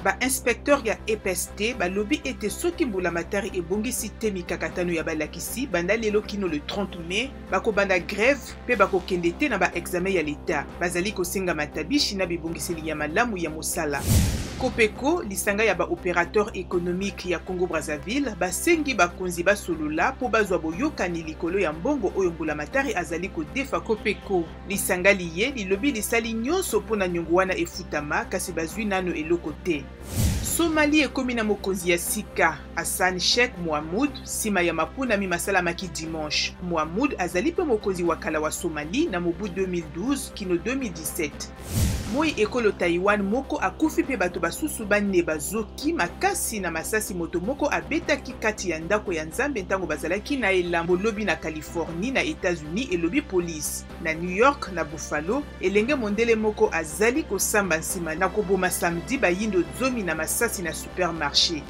Ba inspecteur ya EPST balobi ete soki mbulamatari ebongisi te mikakatano ya balakisi banda lelo kino le 30 mai bakobanda grève pe bakokende te na ba examen ya l'État bazali kosenga matabishi na bibongiseli ya malamu ya mosala. Copéco lisanga ya ba opérateur économique ya Congo Brazzaville basengi bakonzi basolola po bazwa boyokani likolo ya mbongo oyo mbulamatari azali kodefa. Copéco lisanga liye lilobi lisali nyonso pona nyongo wana efutama kasi bazwi nano eloko te. Somalie ekomi na mokonzi ya sika Hassan Sheikh Mohamud sima ya mapunami masalamaki dimanche. Mohamud azali pe mokonzi wa kala wa Somalie na mobu 2012 kino 2017. Moi ekolo Taiwan moko akufi pe bato basusu banne bazoki makasi na masasi moto moko abetaki kati ya ndako ya nzambe ntango bazalaki na elambo lobi na Californie na États-Unis elobi police. Na New York na Buffalo elenge mondele moko azali kosamba nsima na koboma samedi bayindo zomi na masasi na supermarché.